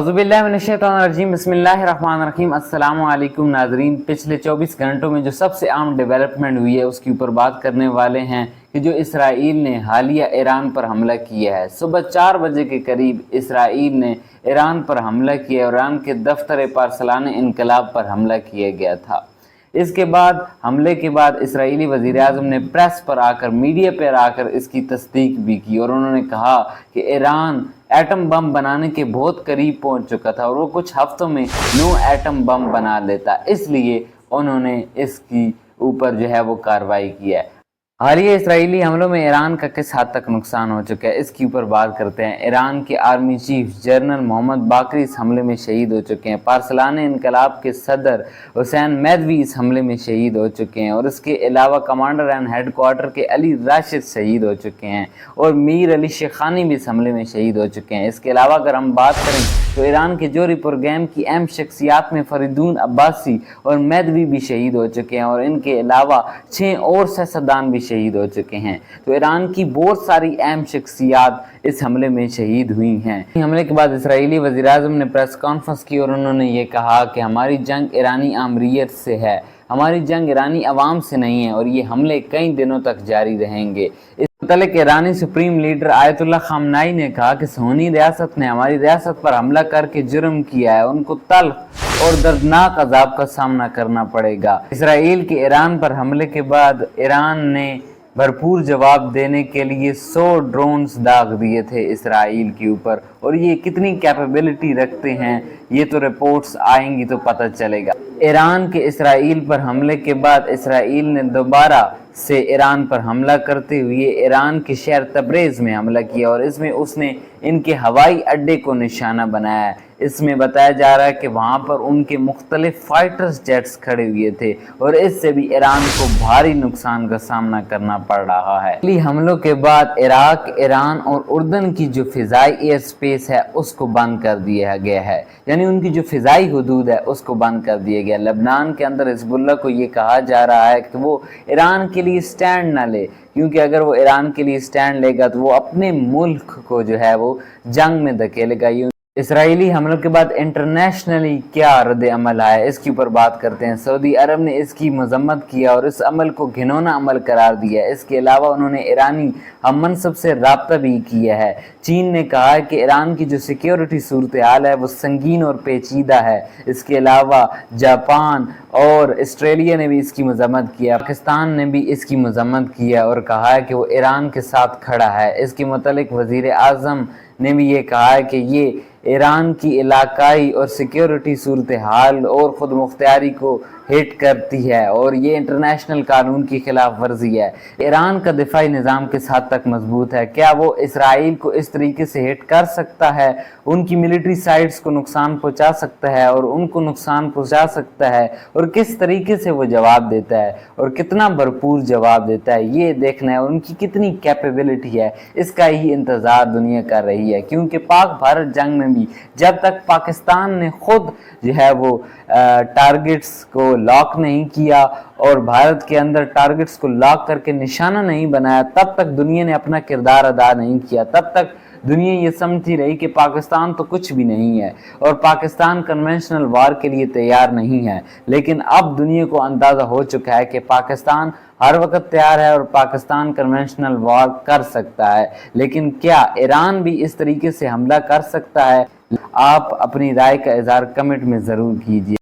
औज़ुबिल्लाहिमिनश्शैतानिर्रजीम बिस्मिल्लाहिर्रहमानिर्रहीम। अस्सलामु अलैकुम नाज़रीन। पिछले 24 घंटों में जो सबसे अहम डेवलपमेंट हुई है उसके ऊपर बात करने वाले हैं कि जो इसराइल ने हालिया ईरान पर हमला किया है। सुबह 4 बजे के करीब इसराइल ने ईरान पर हमला किया और ईरान के दफ्तर पारसलाने इनकलाब पर हमला किया गया था। इसके बाद हमले के बाद इसराइली वज़ीर-ए-आज़म ने प्रेस पर आकर, मीडिया पर आकर इसकी तस्दीक भी की और उन्होंने कहा कि ईरान एटम बम बनाने के बहुत करीब पहुंच चुका था और वो कुछ हफ्तों में 9 एटम बम बना लेता, इसलिए उन्होंने इसकी ऊपर जो है वो कार्रवाई की है। हालिया इसराइली हमलों में ईरान का किस हद तक नुकसान हो चुका है इसके ऊपर बात करते हैं। ईरान के आर्मी चीफ जनरल मोहम्मद बाकरी इस हमले में शहीद हो चुके हैं। पारसलाने इनकलाब के सदर हुसैन मैदवी इस हमले में शहीद हो चुके हैं और इसके अलावा कमांडर एंड हेड क्वार्टर के अली राशिद शहीद हो चुके हैं और मीर अली शेखानी भी इस हमले में शहीद हो चुके हैं। इसके अलावा अगर हम बात करें तो ईरान के जोहरी प्रोग्राम की अहम शख्सियात में फरीदून अब्बासी और मैदवी भी शहीद हो चुके हैं और इनके अलावा 6 और सियासतदान भी शहीद हो चुके हैं। तो ईरान की बहुत सारी अहम शख्सियात इस हमले में शहीद हुई हैं। हमले के बाद इसराइली वज़ीर-ए-आज़म ने प्रेस कॉन्फ्रेंस की और उन्होंने ये कहा कि हमारी जंग ईरानी आमरीत से है, हमारी जंग ईरानी अवाम से नहीं है और ये हमले कई दिनों तक जारी रहेंगे। इस मुतालिक ईरानी सुप्रीम लीडर आयतुल्लाह खामनाई ने कहा कि सोनी रियासत ने हमारी रियासत पर हमला करके जुर्म किया है, उनको तल्ख और दर्दनाक अजाब का सामना करना पड़ेगा। इसराइल के ईरान पर हमले के बाद ईरान ने भरपूर जवाब देने के लिए 100 ड्रोन्स दाग दिए थे इसराइल के ऊपर और ये कितनी कैपेबिलिटी रखते हैं ये तो रिपोर्ट्स आएंगी तो पता चलेगा। ईरान के इसराइल पर हमले के बाद इसराइल ने दोबारा से ईरान पर हमला करते हुए ईरान के शहर तब्रेज़ में हमला किया और इसमें उसने इनके हवाई अड्डे को निशाना बनाया। इसमें बताया जा रहा है कि वहाँ पर उनके मुख्तलिफ फाइटर्स जेट्स खड़े हुए थे और इससे भी ईरान को भारी नुकसान का सामना करना पड़ रहा है। हमलों के बाद इराक, ईरान और उर्दन की जो फ़िज़ाई एयर स्पेस है उसको बंद कर दिया गया है, यानी उनकी जो फ़िज़ाई हुदूद है उसको बंद कर दिया गया। लबनान के अंदर हिज़्बुल्लाह को ये कहा जा रहा है कि वो ईरान के लिए स्टैंड ना ले, क्योंकि अगर वो ईरान के लिए स्टैंड लेगा तो वो अपने मुल्क को जो है वो जंग में धकेलेगा। इसराइली हमलों के बाद इंटरनेशनली क्या रद्द अमल आया इसके ऊपर बात करते हैं। सऊदी अरब ने इसकी मजम्मत किया और इस अमल को घिनौना अमल करार दिया। इसके अलावा उन्होंने ईरानी हम मनसब से रब्ता भी किया है। चीन ने कहा है कि ईरान की जो सिक्योरिटी सूरत हाल है वो संगीन और पेचीदा है। इसके अलावा जापान और ऑस्ट्रेलिया ने भी इसकी मजम्मत किया, पाकिस्तान ने भी इसकी मजम्मत किया और कहा है कि वो ईरान के साथ खड़ा है। इसके मुतालिक वज़ीर-ए-आज़म ने भी ये कहा है कि ये ईरान की इलाकाई और सिक्योरिटी सूरत हाल और ख़ुद मुख्तियारी को हिट करती है और ये इंटरनेशनल कानून की खिलाफ वर्जी है। ईरान का दिफाई निज़ाम किस हद तक मजबूत है, क्या वो इसराइल को इस तरीके से हिट कर सकता है, उनकी मिलिट्री साइट्स को नुकसान पहुंचा सकता है और उनको नुकसान पहुंचा सकता है और किस तरीके से वो जवाब देता है और कितना भरपूर जवाब देता है ये देखना है। उनकी कितनी कैपेबिलिटी है इसका ही इंतज़ार दुनिया कर रही है, क्योंकि पाक भारत जंग में भी जब तक पाकिस्तान ने खुद जो है वो टारगेट्स को लॉक नहीं किया और भारत के अंदर टारगेट्स को लॉक करके निशाना नहीं बनाया, तब तक दुनिया ने अपना किरदार अदा नहीं किया। तब तक दुनिया ये समझती रही कि पाकिस्तान तो कुछ भी नहीं है और पाकिस्तान कन्वेंशनल वार के लिए तैयार नहीं है। लेकिन अब दुनिया को अंदाज़ा हो चुका है कि पाकिस्तान हर वक्त तैयार है और पाकिस्तान कन्वेंशनल वार कर सकता है। लेकिन क्या ईरान भी इस तरीके से हमला कर सकता है? आप अपनी राय का इज़हार कमेंट में ज़रूर कीजिए।